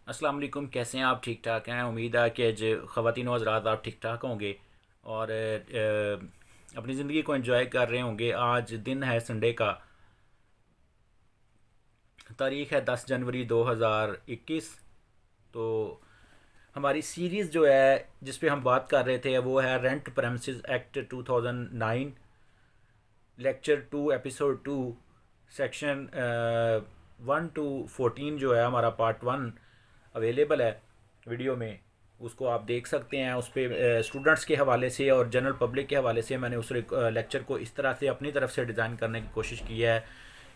अस्सलाम वालेकुम। कैसे हैं आप? ठीक ठाक हैं? उम्मीद है कि आज ख़वातीन व हज़रात आप ठीक ठाक होंगे और अपनी ज़िंदगी को एंजॉय कर रहे होंगे। आज दिन है संडे का, तारीख़ है 10 जनवरी 2021। तो हमारी सीरीज़ जो है जिस पे हम बात कर रहे थे वो है rent premises act 2009, lecture 2 episode 2, section 1 to 14 जो है हमारा पार्ट 1 अवेलेबल है वीडियो में। उसको आप देख सकते हैं। उस पर स्टूडेंट्स के हवाले से और जनरल पब्लिक के हवाले से मैंने उस लेक्चर को इस तरह से अपनी तरफ से डिज़ाइन करने की कोशिश की है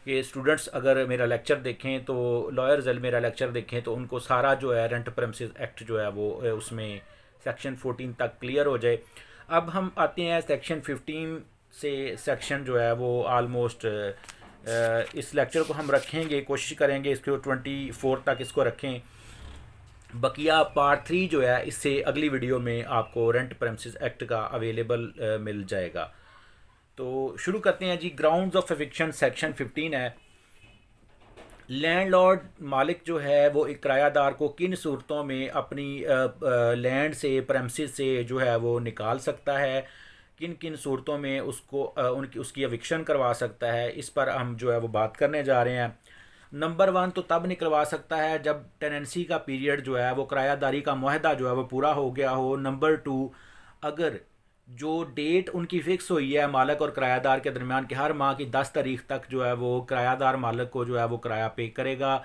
कि स्टूडेंट्स अगर मेरा लेक्चर देखें तो लॉयर्स मेरा लेक्चर देखें तो उनको सारा जो है रेंट प्रेमिसेस एक्ट जो है वो उसमें सेक्शन 14 तक क्लियर हो जाए। अब हम आते हैं सेक्शन 15 से। सेक्शन जो है वो आलमोस्ट इस लेक्चर को हम रखेंगे, कोशिश करेंगे इसको 24 तक इसको रखें। बकिया पार्ट 3 जो है इससे अगली वीडियो में आपको रेंट प्रेमिसेस एक्ट का अवेलेबल मिल जाएगा। तो शुरू करते हैं जी। ग्राउंड्स ऑफ एविक्शन सेक्शन 15 है। लैंडलॉर्ड मालिक जो है वो एक किरायादार को किन सूरतों में अपनी लैंड से प्रेमिसेस से जो है वो निकाल सकता है, किन किन सूरतों में उसको उनकी उसकी एविक्शन करवा सकता है, इस पर हम जो है वो बात करने जा रहे हैं। नंबर 1 तो तब निकलवा सकता है जब टेनेंसी का पीरियड जो है वो किरायादारी का मुआहदा जो है वो पूरा हो गया हो। नंबर 2, अगर जो डेट उनकी फ़िक्स हुई है मालिक और किरायादार के दरमियान कि हर माह की 10 तारीख तक जो है वो किरायादार मालिक को जो है वो किराया पे करेगा,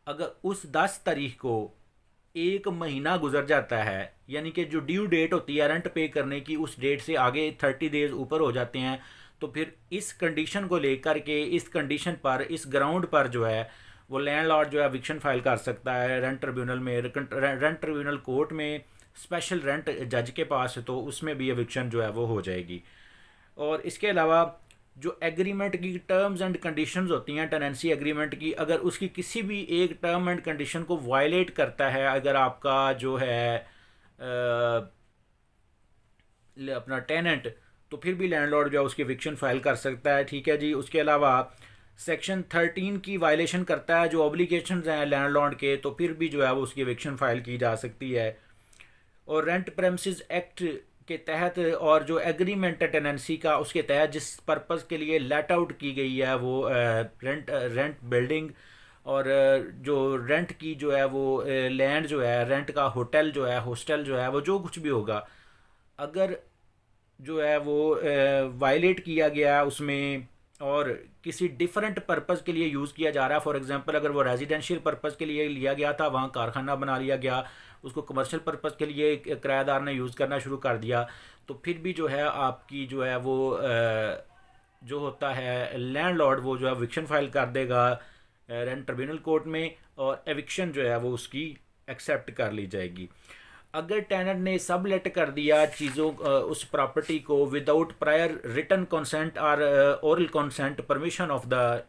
अगर उस 10 तारीख को एक महीना गुजर जाता है, यानी कि जो ड्यू डेट होती है रेंट पे करने की उस डेट से आगे 30 डेज ऊपर हो जाते हैं, तो फिर इस कंडीशन को लेकर के इस कंडीशन पर इस ग्राउंड पर जो है वो लैंडलॉर्ड जो है एविक्शन फाइल कर सकता है रेंट ट्रिब्यूनल में, रेंट ट्रिब्यूनल कोर्ट में, स्पेशल रेंट जज के पास, तो उसमें भी एविक्शन जो है वो हो जाएगी। और इसके अलावा जो एग्रीमेंट की टर्म्स एंड कंडीशंस होती हैं टेनेंसी एग्रीमेंट की, अगर उसकी किसी भी एक टर्म एंड कंडीशन को वायलेट करता है, अगर आपका जो है अपना टेनेंट, तो फिर भी लैंडलॉर्ड जो है उसकी एविक्शन फाइल कर सकता है। ठीक है जी। उसके अलावा सेक्शन 13 की वायलेशन करता है जो ऑब्लिगेशन हैं लैंडलॉर्ड के, तो फिर भी जो है वो उसकी एविक्शन फाइल की जा सकती है। और रेंट प्रेमिसेस एक्ट के तहत और जो एग्रीमेंट है टेनेंसी का उसके तहत जिस पर्पज़ के लिए लेट आउट की गई है वो रेंट बिल्डिंग और जो रेंट की जो है वो लैंड जो है रेंट का होटल जो है हॉस्टल जो है वो जो कुछ भी होगा, अगर जो है वो वायलेट किया गया उसमें और किसी डिफरेंट पर्पज़ के लिए यूज़ किया जा रहा है, फॉर एग्जांपल अगर वो रेजिडेंशियल पर्पज़ के लिए लिया गया था, वहाँ कारखाना बना लिया गया, उसको कमर्शियल पर्पज़ के लिए किराएदार ने यूज़ करना शुरू कर दिया, तो फिर भी जो है आपकी जो है वो जो होता है लैंडलॉर्ड वो जो है एविक्शन फाइल कर देगा रेंट ट्रिब्यूनल कोर्ट में, और एविक्शन जो है वो उसकी एक्सेप्ट कर ली जाएगी। अगर टेनर ने सबलेट कर दिया चीज़ों उस प्रॉपर्टी को विदाउट प्रायर रिटन कंसेंट और oral consent permission of the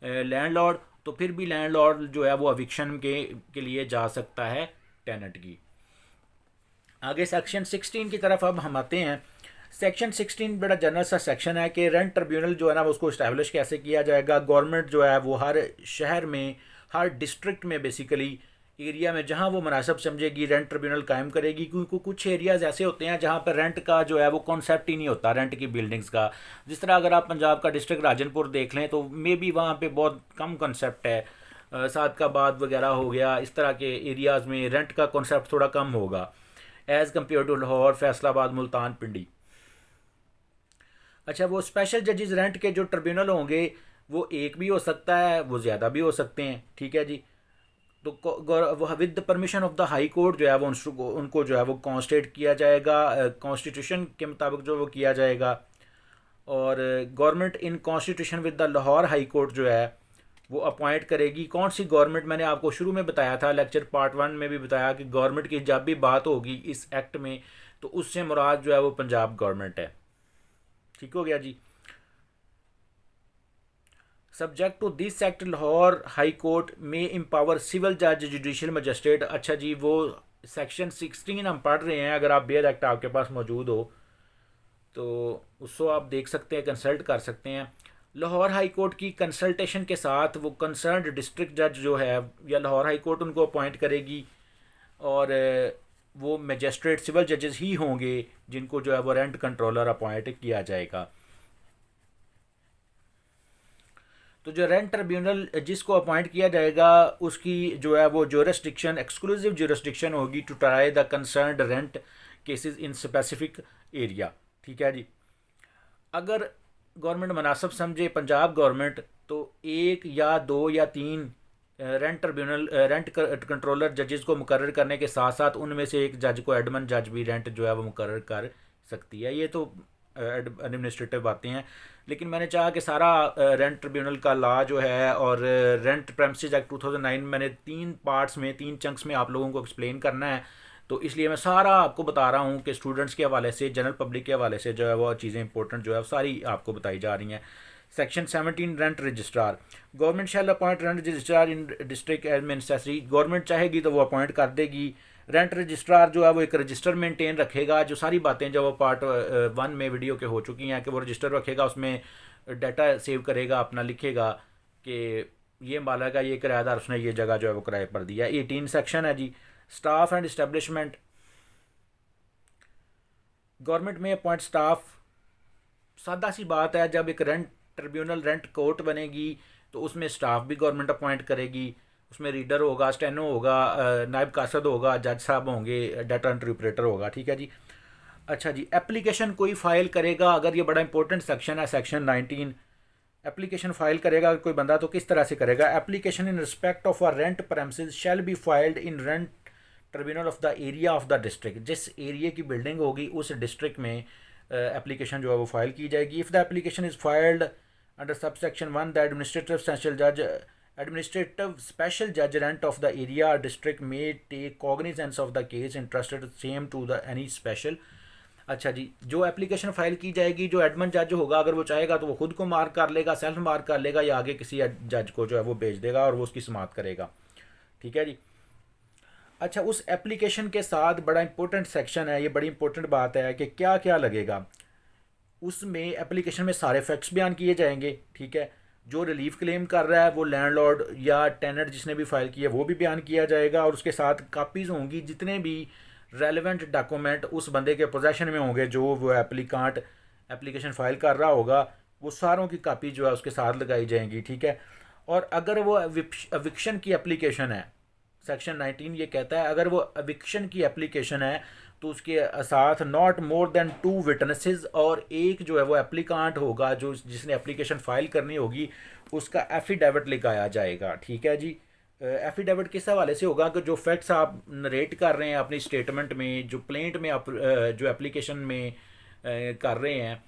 landlord, तो फिर भी लैंडलॉर्ड जो है वो एविक्शन के लिए जा सकता है टेनेंट की। आगे सेक्शन 16 की तरफ अब हम आते हैं। सेक्शन 16 बड़ा जनरल सा सेक्शन है कि रेंट ट्रिब्यूनल जो है ना उसको इस्टेब्लिश कैसे किया जाएगा। गवर्नमेंट जो है वो हर शहर में, हर डिस्ट्रिक्ट में बेसिकली एरिया में जहाँ वो मुनासिब समझेगी रेंट ट्रिब्यूनल कायम करेगी, क्योंकि कुछ एरियाज़ ऐसे होते हैं जहाँ पर रेंट का जो है वो कॉन्सेप्ट ही नहीं होता रेंट की बिल्डिंग्स का। जिस तरह अगर आप पंजाब का डिस्ट्रिक्ट राजनपुर देख लें तो मे बी वहाँ पे बहुत कम कॉन्सेप्ट है। सादकाबाद वगैरह हो गया, इस तरह के एरियाज़ में रेंट का कॉन्सेप्ट थोड़ा कम होगा as compare to Lahore, Faisalabad, Multan, Pindi. अच्छा, वो स्पेशल जजेस रेंट के जो ट्रिब्यूनल होंगे वो एक भी हो सकता है, वो ज़्यादा भी हो सकते हैं। ठीक है जी। तो वो with the permission of the high court जो है वो उनको जो है वो कॉन्स्टिट्यूट किया जाएगा, कॉन्स्टिट्यूशन के मुताबिक जो वो किया जाएगा। और government in constitution with the Lahore high court जो है वो अपॉइंट करेगी। कौन सी गवर्नमेंट, मैंने आपको शुरू में बताया था, लेक्चर पार्ट 1 में भी बताया कि गवर्नमेंट की जब भी बात होगी इस एक्ट में तो उससे मुराद जो है वो पंजाब गवर्नमेंट है। ठीक हो गया जी। Subject to this act Lahore high court में एम्पावर सिविल जज जुडिशियल मजिस्ट्रेट। अच्छा जी, वो सेक्शन 16 हम पढ़ रहे हैं। अगर आप बेयर एक्ट आपके पास मौजूद हो तो उसको आप देख सकते हैं, कंसल्ट कर सकते हैं। लाहौर हाई कोर्ट की कंसल्टेशन के साथ वो कंसर्न्ड डिस्ट्रिक्ट जज जो है या लाहौर हाई कोर्ट उनको अपॉइंट करेगी, और वो मजिस्ट्रेट सिविल जजेस ही होंगे जिनको जो है वो रेंट कंट्रोलर अपॉइंट किया जाएगा। तो जो रेंट ट्रिब्यूनल जिसको अपॉइंट किया जाएगा उसकी जो है वो ज्यूरिसडिक्शन एक्सक्लूसिव ज्यूरिसडिक्शन होगी to try the concerned rent cases in specific area. ठीक है जी। अगर गवर्नमेंट मुनासिब समझे पंजाब गवर्नमेंट तो एक या दो या तीन रेंट ट्रिब्यूनल रेंट कंट्रोलर जजेस को मुकर्रर करने के साथ साथ उनमें से एक जज को एडमन जज भी रेंट जो है वो मुकर्रर कर सकती है। ये तो एडमिनिस्ट्रेटिव बातें हैं, लेकिन मैंने चाहा कि सारा रेंट ट्रिब्यूनल का लॉ जो है और रेंट प्रेमिसेस एक्ट 2009 मैंने 3 पार्ट्स में 3 चंक्स में आप लोगों को एक्सप्लेन करना है, तो इसलिए मैं सारा आपको बता रहा हूँ कि स्टूडेंट्स के हवाले से जनरल पब्लिक के हवाले से जो है वो चीज़ें इंपॉर्टेंट जो है सारी आपको बताई जा रही हैं। Section 17 rent registrar, government shall appoint rent registrar in district as necessary. Government चाहेगी तो वो अपॉइंट कर देगी। रेंट रजिस्ट्रार जो है वो एक रजिस्टर मेंटेन रखेगा, जो सारी बातें जो वो पार्ट 1 में वीडियो के हो चुकी हैं कि वो रजिस्टर रखेगा, उसमें डाटा सेव करेगा, अपना लिखेगा कि ये मालिक का ये किराएदार उसने ये जगह जो है वो किराए पर दिया। 18 सेक्शन है जी स्टाफ एंड इस्टेब्लिशमेंट। गवर्नमेंट में अपॉइंट स्टाफ, सादा सी बात है, जब एक रेंट ट्रिब्यूनल रेंट कोर्ट बनेगी तो उसमें स्टाफ भी गवर्नमेंट अपॉइंट करेगी। उसमें रीडर होगा, स्टेनो होगा, नायब कासद होगा, जज साहब होंगे, डाटा एंट्री ऑपरेटर होगा। ठीक है जी। अच्छा जी, एप्लीकेशन कोई फाइल करेगा, अगर ये बड़ा इंपॉर्टेंट सेक्शन है सेक्शन 19, एप्लीकेशन फाइल करेगा कोई बंदा तो किस तरह से करेगा। Application in respect of a rent premises shall be filed in rent tribunal of the area of the district. जिस एरिया की बिल्डिंग होगी उस डिस्ट्रिक्ट में एप्लीकेशन जो है वो फाइल की जाएगी। If the application is filed under sub section 1 the administrative special जज rent of the area district में take cognisance of the case interested same to the any special. अच्छा जी, जो एप्लीकेशन फाइल की जाएगी, जो एडमन जज होगा अगर वो चाहेगा तो वो खुद को मार्क कर लेगा, सेल्फ मार्क कर लेगा, या आगे किसी जज को जो है वो भेज देगा और वो उसकी समाअत करेगा। ठीक है जी। अच्छा, उस एप्लीकेशन के साथ बड़ा इंपॉर्टेंट सेक्शन है, ये बड़ी इंपॉर्टेंट बात है कि क्या क्या लगेगा उसमें। एप्लीकेशन में सारे फैक्ट्स बयान किए जाएंगे। ठीक है, जो रिलीफ क्लेम कर रहा है वो लैंडलॉर्ड या टेनेंट जिसने भी फाइल किया वो भी बयान किया जाएगा, और उसके साथ कापीज़ होंगी जितने भी रेलेवेंट डॉक्यूमेंट उस बंदे के पोजेशन में होंगे, जो वो एप्लीकांट एप्लीकेशन फाइल कर रहा होगा, वो सारों की कापी जो है उसके साथ लगाई जाएंगी। ठीक है, और अगर वो एविक्शन की एप्लीकेशन है, सेक्शन 19 ये कहता है अगर वो एविक्शन की एप्लीकेशन है तो उसके साथ नॉट मोर देन 2 विटनेसेस, और एक जो है वो एप्लीकांट होगा जो जिसने एप्लीकेशन फाइल करनी होगी, उसका एफिडेविट लिखाया जाएगा। ठीक है जी। एफिडेविट किस हवाले से होगा कि जो फैक्ट्स आप नरेट कर रहे हैं अपनी स्टेटमेंट में, जो प्लेंट में आप जो एप्लीकेशन में कर रहे हैं,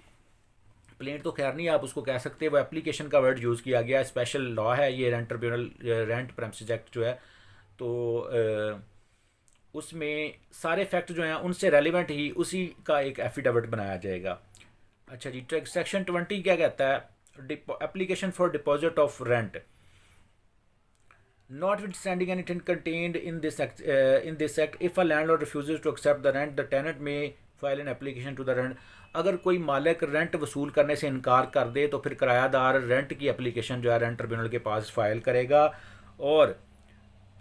प्लेंट तो खैर नहीं आप उसको कह सकते, वो एप्लीकेशन का वर्ड यूज़ किया गया, स्पेशल लॉ है ये rent tribunal rent premises act जो है, तो उसमें सारे फैक्ट जो हैं उनसे रेलिवेंट ही उसी का एक एफिडेविट बनाया जाएगा। अच्छा जी, सेक्शन 20 क्या कहता है, application for deposit of rent. Notwithstanding anything contained in this act, if a landlord refuses to accept the rent, the tenant may file an application to the rent। अगर कोई मालिक रेंट वसूल करने से इनकार कर दे तो फिर किरायादार रेंट की एप्लीकेशन जो है रेंट ट्रिब्यूनल के पास फाइल करेगा, और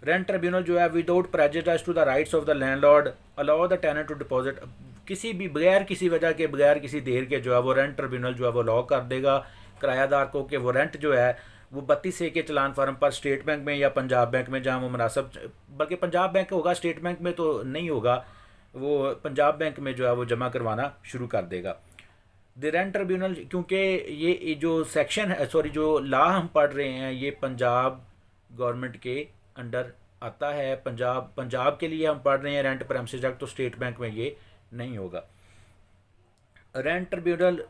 रेंट ट्रिब्यूनल जो है without prejudice to the rights of the landlord allow the tenant to deposit. किसी भी बगैर किसी वजह के, बगैर किसी देर के जो है वो रेंट ट्रिब्यूनल जो है वो अलाउ कर देगा किरायादार को कि वो रेंट जो है वो 32A के चलान फार्म पर स्टेट बैंक में या पंजाब बैंक में जहाँ वो मुनासिब, बल्कि पंजाब बैंक होगा, स्टेट बैंक में तो नहीं होगा, वो पंजाब बैंक में जो है वो जमा करवाना शुरू कर देगा। द रेंट ट्रिब्यूनल, क्योंकि ये जो सेक्शन है, सॉरी जो लॉ हम पढ़ रहे हैं ये पंजाब गवर्नमेंट के अंडर आता है, पंजाब के लिए हम पढ़ रहे हैं रेंट प्रेमिसेस एक्ट, तो स्टेट बैंक में ये नहीं होगा। रेंट ट्रिब्यूनल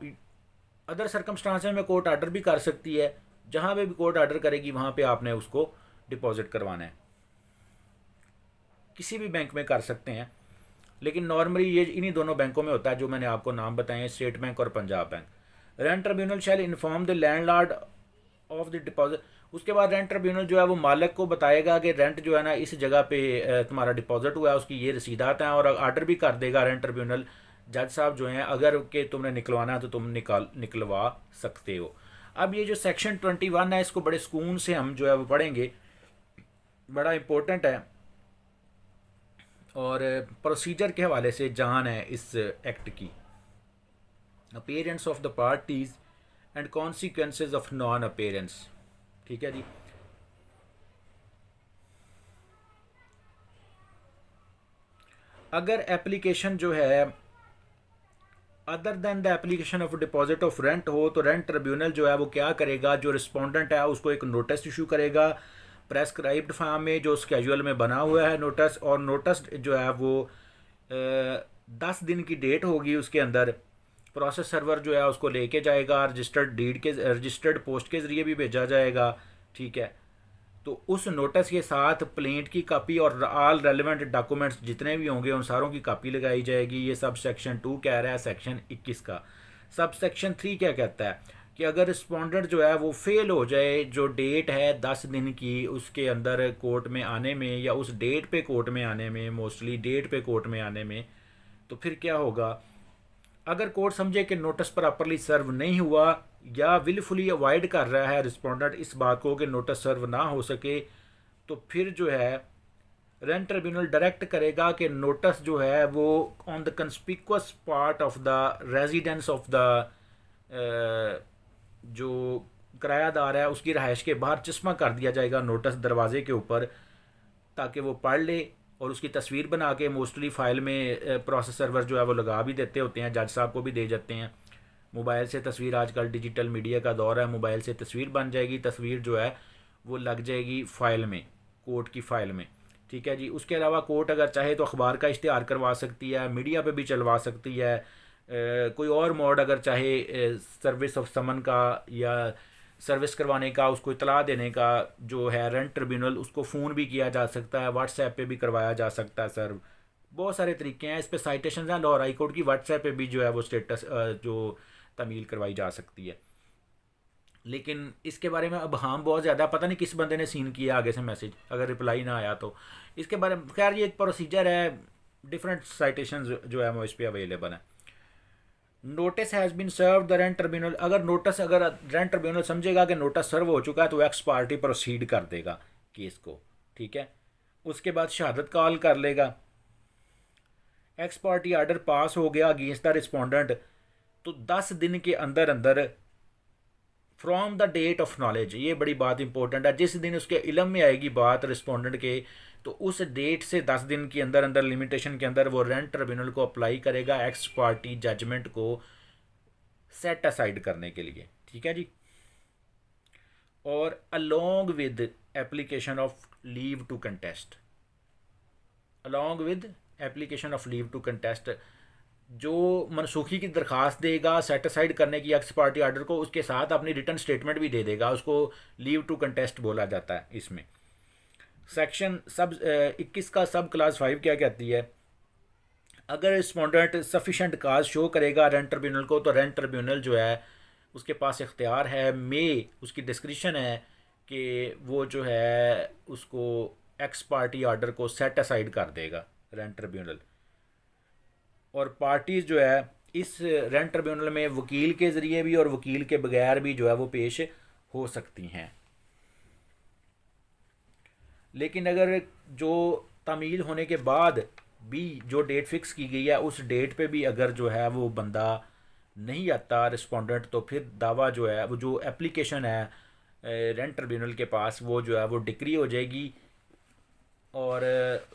अदर सर्कमस्टांसेस में कोर्ट ऑर्डर भी कर सकती है, जहाँ पे भी कोर्ट ऑर्डर करेगी वहाँ पे आपने उसको डिपॉजिट करवाना है, किसी भी बैंक में कर सकते हैं, लेकिन नॉर्मली ये इन्हीं दोनों बैंकों में होता है जो मैंने आपको नाम बताए हैं, स्टेट बैंक और Punjab bank. Rent tribunal shall inform the landlord of the deposit. उसके बाद रेंट ट्रिब्यूनल जो है वो मालिक को बताएगा कि रेंट जो है ना इस जगह पे तुम्हारा डिपॉजिट हुआ है, उसकी ये रसीदात हैं, और ऑर्डर भी कर देगा रेंट ट्रिब्यूनल जज साहब जो हैं, अगर के तुमने निकलवाना है तो तुम निकलवा सकते हो। अब ये जो सेक्शन 21 है इसको बड़े सुकून से हम जो है वो पढ़ेंगे, बड़ा इम्पोर्टेंट है और प्रोसीजर के हवाले से जान है इस एक्ट की। Appearance of the parties and consequences of non appearance. ठीक है जी। अगर एप्लीकेशन जो है other than the application of deposit of rent हो तो रेंट ट्रिब्यूनल जो है वो क्या करेगा, जो रिस्पोंडेंट है उसको एक नोटिस इशू करेगा प्रेस्क्राइब्ड फॉर्म में जो स्केजुअल में बना हुआ है नोटिस, और नोटिस जो है वो 10 दिन की डेट होगी उसके अंदर। प्रोसेस सर्वर जो है उसको लेके जाएगा, रजिस्टर्ड पोस्ट के ज़रिए भी भेजा जाएगा। ठीक है, तो उस नोटिस के साथ प्लेंट की कापी और ऑल रेलिवेंट डॉक्यूमेंट्स जितने भी होंगे उन सारों की कापी लगाई जाएगी। ये सब सेक्शन 2 कह रहा है सेक्शन 21 का। सब सेक्शन 3 क्या कहता है कि अगर रिस्पोंडेंट जो है वो फेल हो जाए, जो डेट है 10 दिन की उसके अंदर कोर्ट में आने में या उस डेट पे कोर्ट में आने में, मोस्टली डेट पे कोर्ट में आने में, तो फिर क्या होगा। अगर कोर्ट समझे कि नोटिस प्रॉपरली सर्व नहीं हुआ या विलफुली अवॉइड कर रहा है रिस्पोंडेंट इस बात को कि नोटिस सर्व ना हो सके, तो फिर जो है रेंट ट्रिब्यूनल डायरेक्ट करेगा कि नोटिस जो है वो on the conspicuous part of the residence of the जो किरायादार है उसकी रहायश के बाहर चश्मा कर दिया जाएगा नोटिस दरवाजे के ऊपर, ताकि वो पढ़ ले और उसकी तस्वीर बना के मोस्टली फ़ाइल में प्रोसेस सर्वर जो है वो लगा भी देते होते हैं, जज साहब को भी दे जाते हैं। मोबाइल से तस्वीर, आजकल डिजिटल मीडिया का दौर है, मोबाइल से तस्वीर बन जाएगी, तस्वीर जो है वो लग जाएगी फ़ाइल में, कोर्ट की फ़ाइल में। ठीक है जी। उसके अलावा कोर्ट अगर चाहे तो अखबार का इश्तिहार करवा सकती है, मीडिया पे भी चलवा सकती है। कोई और मोड अगर चाहे सर्विस ऑफ समन का या सर्विस करवाने का, उसको इतला देने का जो है रेंट ट्रिब्यूनल, उसको फ़ोन भी किया जा सकता है, व्हाट्सएप पे भी करवाया जा सकता है सर्व। बहुत सारे तरीके हैं। इस पर साइटेशन हैं लाहौर हाई कोर्ट की, व्हाट्सएप पे भी जो है वो स्टेटस जो तमील करवाई जा सकती है। लेकिन इसके बारे में अब हम बहुत ज़्यादा पता नहीं किस बंदे ने सीन किया आगे से मैसेज, अगर रिप्लाई ना आया तो इसके बारे में खैर ये एक प्रोसीजर है, डिफरेंट साइटेशन जो है वो इस पर अवेलेबल है। Notice has been serve the rent tribunal. अगर रेंट ट्रिब्यूनल समझेगा कि नोटिस सर्व हो चुका है तो एक्स पार्टी प्रोसीड कर देगा केस को। ठीक है, उसके बाद शहादत कॉल कर लेगा। एक्स पार्टी आर्डर पास हो गया अगेंस्ट द रिस्पोंडेंट, तो 10 दिन के अंदर अंदर from the date of knowledge, ये बड़ी बात इंपॉर्टेंट है, जिस दिन उसके इलम में आएगी बात रिस्पोंडेंट के, तो उस डेट से 10 दिन के अंदर अंदर लिमिटेशन के अंदर वो रेंट ट्रिब्यूनल को अप्लाई करेगा एक्स पार्टी जजमेंट को सेट असाइड करने के लिए। ठीक है जी। और along with application of leave to contest, along with application of leave to contest, जो मनसूखी की दरख्वास्त देगा सेट असाइड करने की एक्स पार्टी आर्डर को, उसके साथ अपनी रिटर्न स्टेटमेंट भी दे देगा, उसको लीव टू कंटेस्ट बोला जाता है। इसमें सेक्शन 21 का सब क्लास 5 क्या कहती है, अगर रिस्पोंडेंट सफिशेंट काज शो करेगा रेंट ट्रिब्यूनल को, तो रेंट ट्रिब्यूनल जो है उसके पास इख्तियार है, उसकी डिस्क्रिशन है कि वो जो है उसको एक्स पार्टी आर्डर को सेट असाइड कर देगा रेंट ट्रिब्यूनल। और पार्टीज़ जो है इस रेंट ट्रिब्यूनल में वकील के ज़रिए भी और वकील के बगैर भी जो है वो पेश हो सकती हैं। लेकिन अगर जो तमील होने के बाद भी जो डेट फिक्स की गई है उस डेट पे भी अगर जो है वो बंदा नहीं आता रिस्पोंडेंट, तो फिर दावा जो है वो जो एप्लीकेशन है रेंट ट्रिब्यूनल के पास वो जो है वो डिक्री हो जाएगी और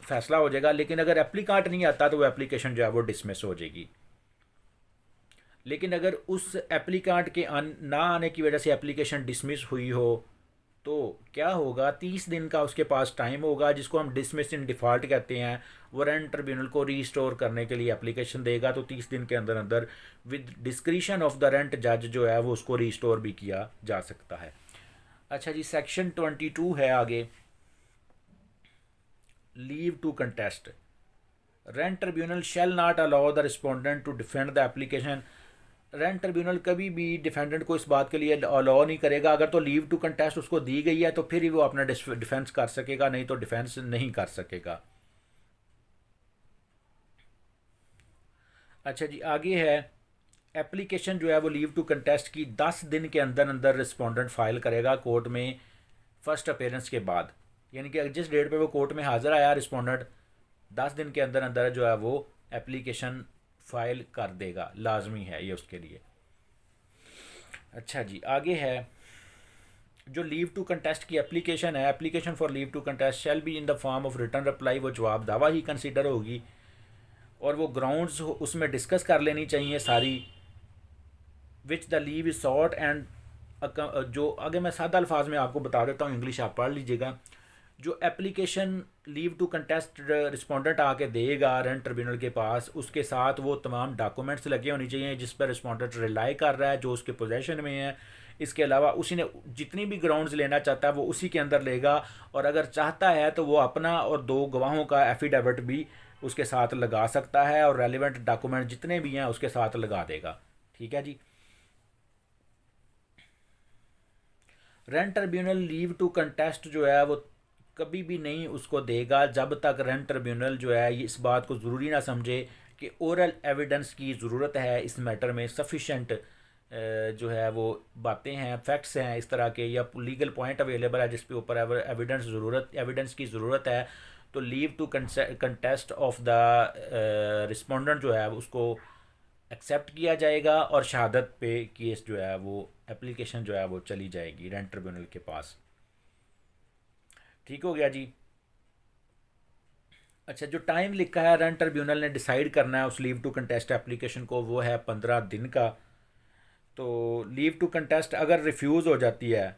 फैसला हो जाएगा। लेकिन अगर एप्लीकांट नहीं आता तो वो एप्लीकेशन जो है वो डिसमिस हो जाएगी। लेकिन अगर उस एप्लीकांट के ना आने की वजह से एप्लीकेशन डिसमिस हुई हो तो क्या होगा, 30 दिन का उसके पास टाइम होगा, जिसको हम डिसमिस इन डिफ़ॉल्ट कहते हैं। वो रेंट ट्रिब्यूनल को रीस्टोर करने के लिए एप्लीकेशन देगा, तो 30 दिन के अंदर अंदर with discretion of the rent जज जो है वो उसको रीस्टोर भी किया जा सकता है। अच्छा जी, सेक्शन 22 है आगे, leave to contest. Rent tribunal shall not allow the respondent to defend the application. Rent tribunal कभी भी डिफेंडेंट को इस बात के लिए अलाउ नहीं करेगा, अगर तो लीव टू कंटेस्ट उसको दी गई है तो फिर ही वो अपना डिफेंस कर सकेगा, नहीं तो डिफेंस नहीं कर सकेगा। अच्छा जी, आगे है एप्लीकेशन जो है वो लीव टू कंटेस्ट की 10 दिन के अंदर अंदर रिस्पोंडेंट फाइल करेगा कोर्ट में फर्स्ट अपेयरेंस के बाद, यानी कि जिस डेट पे वो कोर्ट में हाजिर आया रिस्पोंडेंट 10 दिन के अंदर अंदर जो है वो एप्लीकेशन फाइल कर देगा, लाजमी है ये उसके लिए। अच्छा जी, आगे है जो लीव टू कंटेस्ट की एप्लीकेशन है, application for leave to contest shall be in the form of return reply, वो जवाब दावा ही कंसिडर होगी और वो ग्राउंड्स उसमें डिस्कस कर लेनी चाहिए सारी, which the leave is sought and जो आगे मैं सादा अल्फाज में आपको बता देता हूँ, इंग्लिश आप पढ़ लीजिएगा। जो application leave to contest respondent आके देगा रेंट ट्रिब्यूनल के पास, उसके साथ वो तमाम डॉक्यूमेंट्स लगे होने चाहिए जिस पर रिस्पोंडेंट रिलाई कर रहा है, जो उसके पोजेशन में है। इसके अलावा उसी ने जितनी भी ग्राउंड्स लेना चाहता है वो उसी के अंदर लेगा, और अगर चाहता है तो वो अपना और 2 गवाहों का एफिडेविट भी उसके साथ लगा सकता है, और रेलिवेंट डॉक्यूमेंट जितने भी हैं उसके साथ लगा देगा। ठीक है जी। Rent tribunal leave to contest जो है वो कभी भी नहीं उसको देगा जब तक रेंट ट्रिब्यूनल जो है इस बात को ज़रूरी ना समझे कि ओरल एविडेंस की ज़रूरत है इस मैटर में, सफिशेंट जो है वो बातें हैं, फैक्ट्स हैं इस तरह के, या लीगल पॉइंट अवेलेबल है जिस पे ऊपर एविडेंस की ज़रूरत है, तो leave to contest of the respondent जो है उसको एक्सेप्ट किया जाएगा और शहादत पे केस जो है वो एप्लीकेशन जो है वो चली जाएगी रेंट ट्रिब्यूनल के पास। ठीक हो गया जी। अच्छा, जो टाइम लिखा है रेंट ट्रिब्यूनल ने डिसाइड करना है उस लीव टू कंटेस्ट एप्लीकेशन को, वो है 15 दिन का। तो लीव टू कंटेस्ट अगर रिफ्यूज़ हो जाती है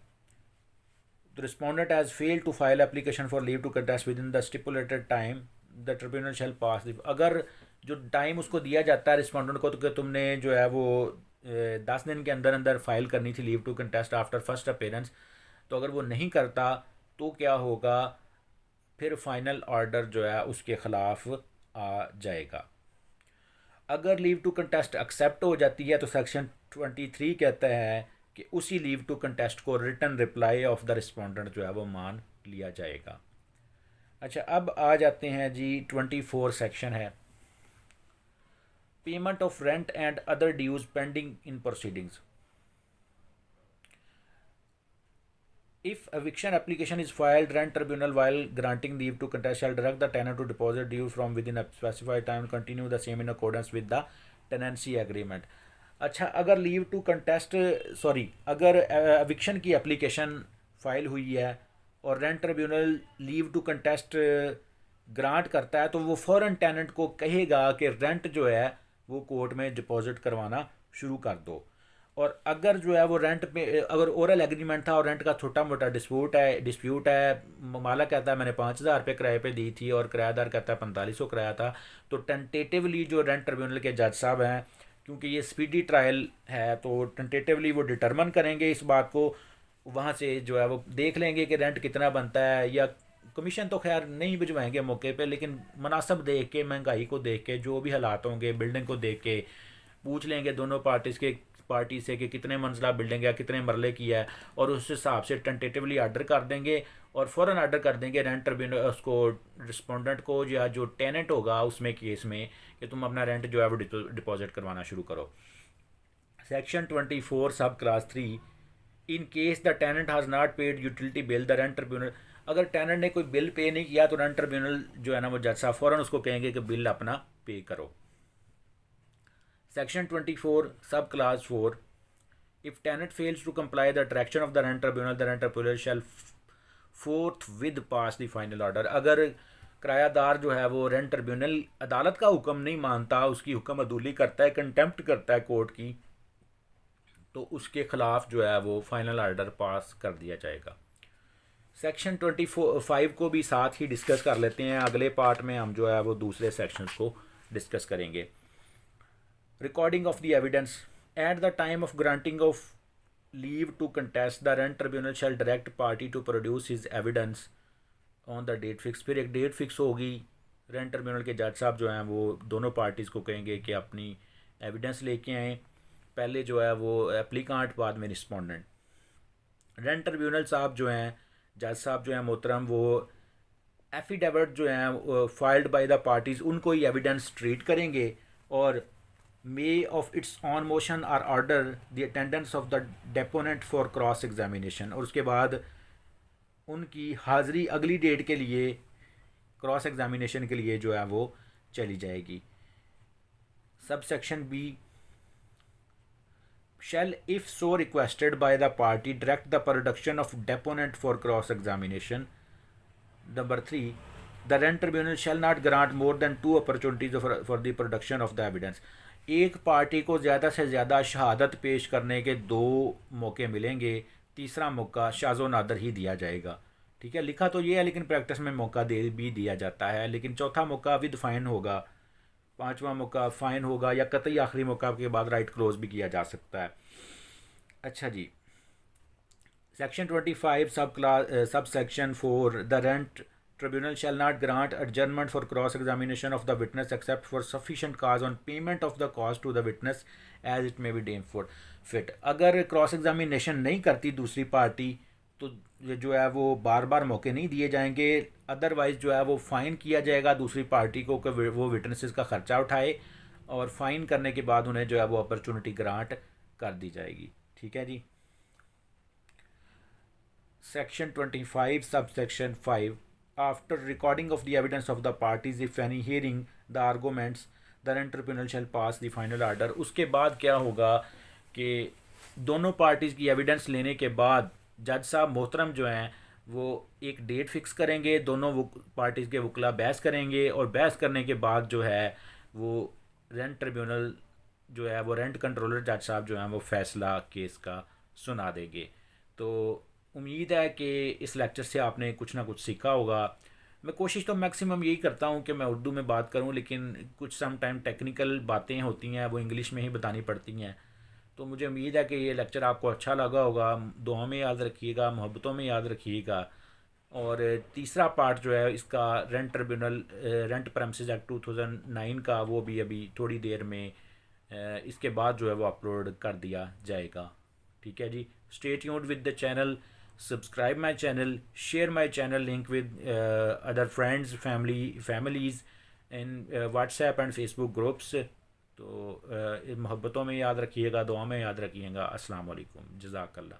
तो respondent has fail to file application for leave to contest within the stipulated time the tribunal shall pass. अगर जो टाइम उसको दिया जाता है रिस्पोंडेंट को, तो कि तुमने जो है वो 10 दिन के अंदर अंदर फाइल करनी थी leave to contest after first appearance, तो अगर वो नहीं करता तो क्या होगा, फिर फाइनल ऑर्डर जो है उसके ख़िलाफ़ आ जाएगा। अगर लीव टू कंटेस्ट एक्सेप्ट हो जाती है तो सेक्शन 23 कहता है कि उसी लीव टू कंटेस्ट को return reply off the respondent जो है वो मान लिया जाएगा। अच्छा, अब आ जाते हैं जी 24 सेक्शन है payment of rent and other dues pending in proceedings. If eviction application is filed, rent tribunal while granting leave to contest shall direct the tenant to deposit due from within a specified time and continue the same in accordance with the tenancy agreement। अच्छा, अगर leave to contest अगर eviction की application file हुई है और rent tribunal leave to contest grant करता है तो वो फ़ौरन टेनेंट को कहेगा कि रेंट जो है वो कोर्ट में डिपॉजिट करवाना शुरू कर दो। और अगर जो है वो रेंट पे अगर ओरल एग्रीमेंट था और रेंट का छोटा मोटा डिस्प्यूट है, मालिक कहता है मैंने 5,000 रुपये किराए पे दी थी और किराएदार कहता है 4500 किराया था, तो टेंटेटिवली जो रेंट ट्रिब्यूनल के जज साहब हैं, क्योंकि ये स्पीडी ट्रायल है, तो टेंटेटिवली वो डिटरमन करेंगे इस बात को, वहाँ से जो है वो देख लेंगे कि रेंट कितना बनता है, या कमीशन तो खैर नहीं भिजवाएंगे मौके पे, लेकिन मुनासब देख के, महंगाई को देख के, जो भी हालात होंगे बिल्डिंग को देख के पूछ लेंगे दोनों पार्टी से कि कितने मंजिला बिल्डिंग है, कितने मरले की है, और उस हिसाब से टेंटेटिवली आर्डर कर देंगे और फ़ौरन आर्डर कर देंगे रेंट ट्रिब्यूनल उसको, रिस्पोंडेंट को या जो टेनेंट होगा उसमें केस में, कि तुम अपना रेंट जो है वो डिपॉजिट करवाना शुरू करो। Section 24 sub clause 3 in case the tenant has not paid utility bill the rent tribunal, अगर टेनेंट ने कोई बिल पे नहीं किया तो रेंट ट्रिब्यूनल जो है ना वो जज साहब फ़ौरन उसको कहेंगे कि बिल अपना पे करो। Section 24 sub clause 4 if tenant fails to comply the direction of the rent tribunal shall forthwith pass the final order। अगर किरायादार जो है वो रेंट ट्रिब्यूनल अदालत का हुक्म नहीं मानता, उसकी हुक्म अदूली करता है, कंटेम्प्ट करता है कोर्ट की, तो उसके ख़िलाफ़ जो है वो फाइनल आर्डर पास कर दिया जाएगा। सेक्शन 25 को भी साथ ही डिस्कस कर लेते हैं, अगले पार्ट में हम जो है वो दूसरे सेक्शंस को डिस्कस करेंगे। Recording of the evidence at the time of granting of leave to contest the rent tribunal shall direct party to produce his evidence on the date fix। फिर एक डेट फिक्स होगी, rent tribunal के जज साहब जो हैं वो दोनों पार्टीज़ को कहेंगे कि अपनी एविडेंस लेके आएँ, पहले जो है वो एप्लीकांट, बाद में रिस्पोंडेंट। रेंट ट्रिब्यूनल साहब जो हैं, जज साहब जो हैं मोहतरम, वो एफिडेविट जो हैं फाइल्ड बाय द पार्टीज़ उनको ही एविडेंस ट्रीट करेंगे, और may of its own motion or order the attendance of the deponent for cross examination, और उसके बाद उनकी हाज़िरी अगली डेट के लिए क्रॉस एग्जामिनेशन के लिए जो है वो चली जाएगी। Sub section B, shall if so requested by the party direct the production of deponent for cross examination. Number 3, the rent tribunal shall not grant more than 2 opportunities for the production of the evidence. एक party को ज़्यादा से ज़्यादा शहादत पेश करने के 2 मौके मिलेंगे, तीसरा मौका शाज़ो नादर ही दिया जाएगा। ठीक है, लिखा तो ये है लेकिन प्रैक्टिस में मौका दे भी दिया जाता है, लेकिन चौथा मौका विद फाइन होगा, पांचवा मौका फ़ाइन होगा, या कतई आखिरी मौका के बाद राइट क्लोज भी किया जा सकता है। अच्छा जी, section 25 sub section 4, the rent tribunal shall not grant adjournment for cross examination of the witness except for sufficient cause on payment of the cost to the witness as it may be deemed for fit. अगर cross examination नहीं करती दूसरी party तो ये जो है वो बार बार मौके नहीं दिए जाएंगे, अदरवाइज़ जो है वो फ़ाइन किया जाएगा दूसरी पार्टी को कि वो विटनेसेस का ख़र्चा उठाए, और फ़ाइन करने के बाद उन्हें जो है वो अपॉर्चुनिटी ग्रांट कर दी जाएगी। ठीक है जी। Section 25 sub section 5, after recording of the evidence of the parties if any hearing the arguments the rent tribunal shall pass the final order. उसके बाद क्या होगा कि दोनों पार्टीज़ की एविडेंस लेने के बाद जज साहब मोहतरम जो हैं वो एक डेट फिक्स करेंगे, दोनों पार्टीज़ के वकला बहस करेंगे, और बहस करने के बाद जो है वो रेंट ट्रिब्यूनल जो है वो रेंट कंट्रोलर जज साहब जो हैं वो फ़ैसला केस का सुना देंगे। तो उम्मीद है कि इस लेक्चर से आपने कुछ ना कुछ सीखा होगा। मैं कोशिश तो मैक्सिमम यही करता हूँ कि मैं उर्दू में बात करूँ, लेकिन कुछ सम टाइम टेक्निकल बातें होती हैं वो इंग्लिश में ही बतानी पड़ती हैं। तो मुझे उम्मीद है कि ये लेक्चर आपको अच्छा लगा होगा। दुआ में याद रखिएगा, मोहब्बतों में याद रखिएगा। और तीसरा पार्ट जो है इसका rent tribunal rent premises act 2009 का, वो भी अभी थोड़ी देर में इसके बाद जो है वो अपलोड कर दिया जाएगा। ठीक है जी। Stay tuned with the channel, subscribe my channel, share my channel link with other friends families in WhatsApp and Facebook groups. तो मोहब्बतों में याद रखिएगा, दुआ में याद रखिएगा। अस्सलाम वालेकुम, जज़ाकल्लाह।